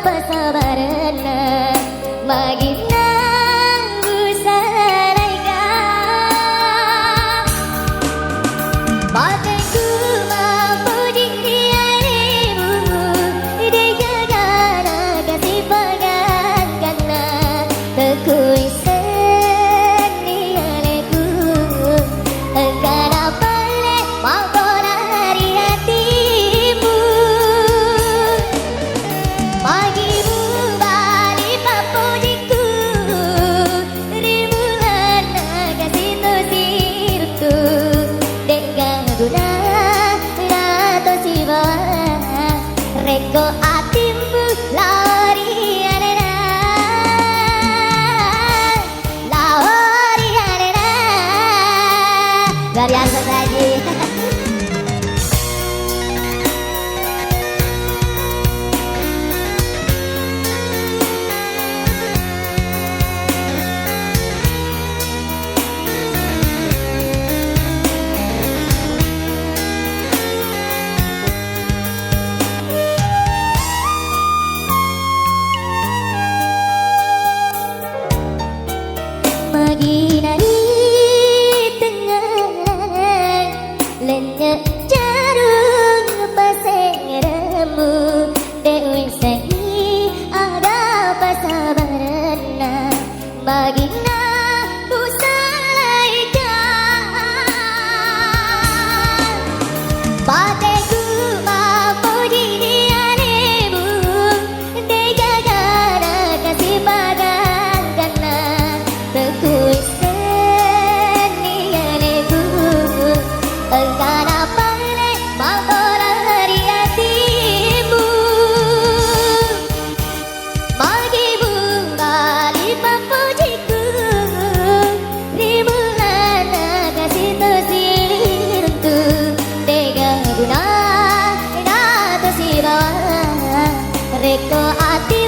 pasabarana magina busaraika bateku mampu dirimu digagana kasih pagan karena tekui senialeku karena pale mampu dari hatimu pagimu balik papujiku ribuan kasih tosirtu dengan guna rato siwa reko atimmu lari anena lari anena luar biasa tadi. Magina di tengah lenyap jarum pasengeramu dewi sahi ada pasabarana magina busalaika bateku mampu dirianemu degagana kasih pagan karena tekui senialeku engkana pale mampu dari hatimu magimu balik papujiku ribuan kasih tosirtu tega guna rata si bawah reko hati